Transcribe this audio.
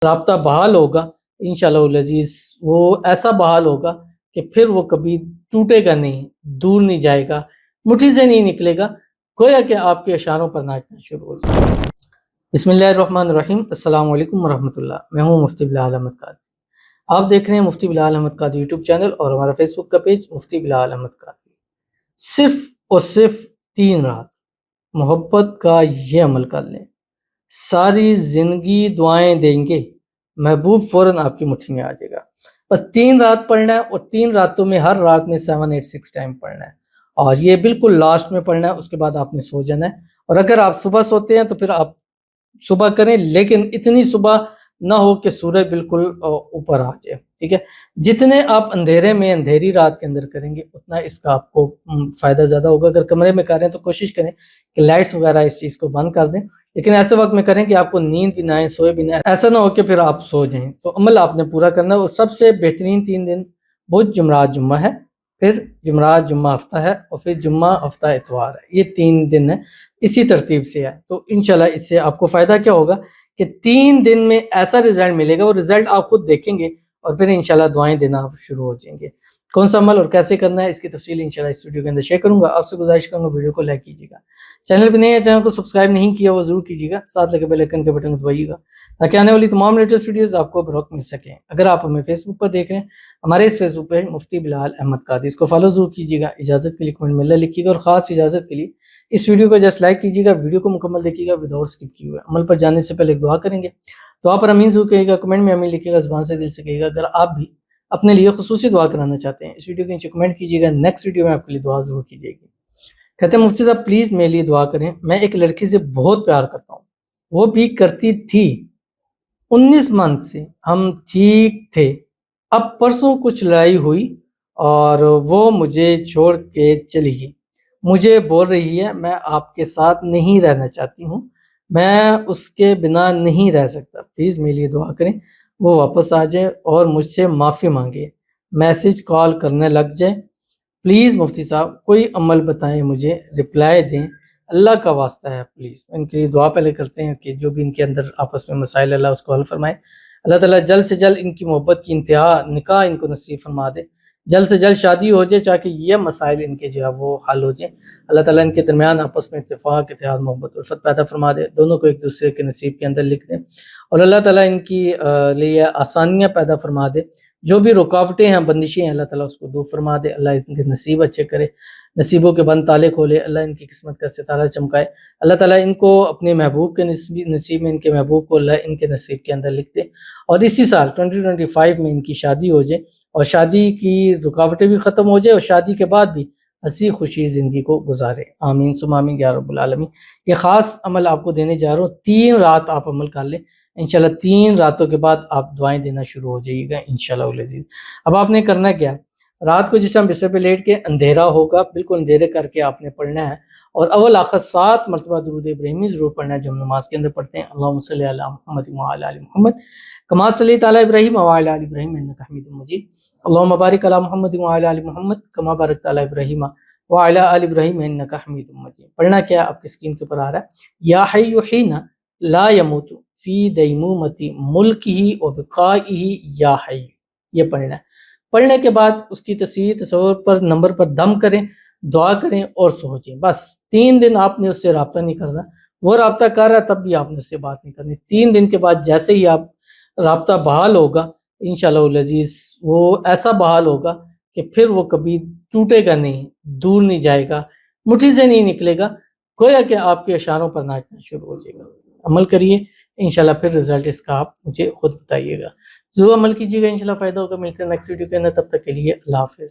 رابطہ بحال ہوگا انشاءاللہ العزیز، وہ ایسا بحال ہوگا کہ پھر وہ کبھی ٹوٹے گا نہیں، دور نہیں جائے گا، مٹھی سے نہیں نکلے گا، گویا کہ آپ کے اشاروں پر ناچنا شروع ہو جائے گا۔ بسم اللہ الرحمن الرحیم، السلام علیکم ورحمۃ اللہ۔ میں ہوں مفتی بلال احمد قادری، آپ دیکھ رہے ہیں مفتی بلال احمد قادری یوٹیوب چینل اور ہمارا فیس بک کا پیج مفتی بلال احمد قادری۔ صرف اور صرف 3 رات محبت کا یہ عمل کر لیں، ساری زندگی دعائیں دیں گے، محبوب فوراً آپ کی مٹھی میں آ جائے گا۔ بس 3 رات پڑھنا ہے، اور 3 راتوں میں ہر رات میں 786 ٹائم پڑھنا ہے، اور یہ بالکل لاسٹ میں پڑھنا ہے، اس کے بعد آپ نے سو جانا ہے۔ اور اگر آپ صبح سوتے ہیں تو پھر آپ صبح کریں، لیکن اتنی صبح نہ ہو کہ سورج بالکل اوپر آ جائے، ٹھیک ہے؟ جتنے آپ اندھیرے میں اندھیری رات کے اندر کریں گے اتنا اس کا آپ کو فائدہ زیادہ ہوگا۔ اگر کمرے میں کر رہے ہیں تو کوشش کریں کہ لائٹس وغیرہ اس چیز کو بند کر دیں، لیکن ایسے وقت میں کریں کہ آپ کو نیند بھی نہ آئے، سوئے بھی نہ آئے، ایسا نہ ہو کہ پھر آپ سو جائیں۔ تو عمل آپ نے پورا کرنا ہے، اور سب سے بہترین 3 دن بدھ جمعرات جمعہ ہے، پھر جمعرات جمعہ ہفتہ ہے، اور پھر جمعہ ہفتہ اتوار ہے۔ یہ 3 دن ہے، اسی ترتیب سے ہے۔ تو انشاءاللہ اس سے آپ کو فائدہ کیا ہوگا کہ 3 دن میں ایسا رزلٹ ملے گا، وہ رزلٹ آپ خود دیکھیں گے، اور پھر انشاءاللہ دعائیں دینا آپ شروع ہو جائیں گے۔ کون سا عمل اور کیسے کرنا ہے اس کی تفصیل انشاءاللہ اس ویڈیو کے اندر شیئر کروں گا۔ آپ سے گزارش کروں گا ویڈیو کو لائک کیجیے گا، چینل پہ نہیں ہے چینل کو سبسکرائب نہیں کیا وہ ضرور کیجیے گا، ساتھ لگے بیل آئیکن کے بٹن کو دبائیے گا تاکہ آنے والی تمام لیٹسٹ ویڈیوز آپ کو بروقت مل سکیں۔ اگر آپ ہمیں فیس بک پر دیکھ رہے ہیں، ہمارے اس فیس بک پہ مفتی بلال احمد قادری، اس کو فالو ضرور کیجیے گا، اجازت کے لیے کمنٹ میں اللہ لکھیے گا، اور خاص اجازت کے لیے اس ویڈیو کو جسٹ لائک کیجیے گا، ویڈیو کو مکمل دیکھیے گا وداؤٹ اسکپ کیے ہوئے۔ عمل پر جانے سے پہلے ایک دعا کریں گے، دعا پر امین ضرور کہیے گا، کمنٹ میں امین لکھیے گا، زبان سے دل سے کہیے گا۔ اگر آپ بھی اپنے لیے خصوصی دعا کرانا چاہتے ہیں، اس ویڈیو کے نیچے کمنٹ کیجیے گا، نیکسٹ ویڈیو میں آپ کے لیے دعا ضرور کی جائے گی۔ کہتے ہیں مفتی صاحب پلیز میرے لیے دعا کریں، میں ایک لڑکی سے بہت پیار کرتا ہوں، وہ بھی کرتی تھی، 19 منتھ سے ہم ٹھیک تھے، اب پرسوں کچھ لڑائی ہوئی اور وہ مجھے چھوڑ کے چلی گئی، مجھے بول رہی ہے میں آپ کے ساتھ نہیں رہنا چاہتی ہوں، میں اس کے بنا نہیں رہ سکتا، پلیز میرے لیے دعا کریں وہ واپس آ جائے اور مجھ سے معافی مانگے، میسج کال کرنے لگ جائے، پلیز مفتی صاحب کوئی عمل بتائیں، مجھے رپلائی دیں، اللہ کا واسطہ ہے پلیز۔ ان کے لیے دعا پہلے کرتے ہیں کہ جو بھی ان کے اندر آپس میں مسائل اللہ اس کو حل فرمائے، اللہ تعالیٰ جلد سے جلد ان کی محبت کی انتہا نکاح ان کو نصیب فرما دے، جلد سے جلد شادی ہو جائے تاکہ یہ مسائل ان کے جو ہے وہ حل ہو جائیں، اللہ تعالیٰ ان کے درمیان آپس میں اتفاق، اتحاد، محبت، الفت پیدا فرما دے، دونوں کو ایک دوسرے کے نصیب کے اندر لکھ دیں، اور اللہ تعالیٰ ان کی لیے آسانیاں پیدا فرما دے، جو بھی رکاوٹیں ہیں، بندشیں ہیں، اللہ تعالیٰ اس کو دور فرما دے، اللہ ان کے نصیب اچھے کرے، نصیبوں کے بند تالے کھولے، اللہ ان کی قسمت کا ستارہ چمکائے، اللہ تعالیٰ ان کو اپنے محبوب کے نصیب میں، ان کے محبوب کو اللہ ان کے نصیب کے اندر لکھ دے، اور اسی سال 2025 میں ان کی شادی ہو جائے، اور شادی کی رکاوٹیں بھی ختم ہو جائے، اور شادی کے بعد بھی ہنسی خوشی زندگی کو گزارے، آمین ثم آمین یا رب العالمین۔ یہ خاص عمل آپ کو دینے جا رہا ہوں، 3 رات آپ عمل کر لیں، انشاءاللہ 3 راتوں کے بعد آپ دعائیں دینا شروع ہو جائیے گا انشاءاللہ العزیز۔ اب آپ نے کرنا کیا ہے، رات کو جس ہم بستر پہ لیٹ کے، اندھیرا ہوگا، بالکل اندھیرے کر کے آپ نے پڑھنا ہے، اور اول آخر 7 مرتبہ درود ابراہیمی ضرور پڑھنا ہے جو ہم نماز کے اندر پڑھتے ہیں، اللہم صلی علی محمد وعلی آل محمد کما صلیت علی ابراہیم وعلی آل ابراہیم انک حمید مجید، اللہم بارک علی محمد وعلی آل محمد کما بارکت علی ابراہیم وعلی آل ابراہیم انک حمید مجید۔ پڑھنا کیا آپ کی اسکرین کے اوپر آ رہا ہے، یا حی حین لا یموت فی دیمومۃ ملکہ و بقائہ یا حی، یہ پڑھنا ہے۔ پڑھنے کے بعد اس کی تصویر تصور پر نمبر پر دم کریں، دعا کریں اور سو جائیں۔ بس 3 دن آپ نے اس سے رابطہ نہیں کرنا، وہ رابطہ کر رہا ہے تب بھی آپ نے اس سے بات نہیں کرنی۔ 3 دن کے بعد جیسے ہی آپ رابطہ بحال ہوگا انشاءاللہ العزیز، وہ ایسا بحال ہوگا کہ پھر وہ کبھی ٹوٹے گا نہیں، دور نہیں جائے گا، مٹھی سے نہیں نکلے گا، گویا کہ آپ کے اشاروں پر ناچنا شروع ہو جائے گا۔ عمل کریے انشاءاللہ، پھر رزلٹ اس کا آپ مجھے خود بتائیے گا، ضرور عمل کیجیے گا، انشاءاللہ فائدہ ہوگا۔ ملتے ہیں نیکسٹ ویڈیو کے اندر، تب تک کے لیے اللہ حافظ۔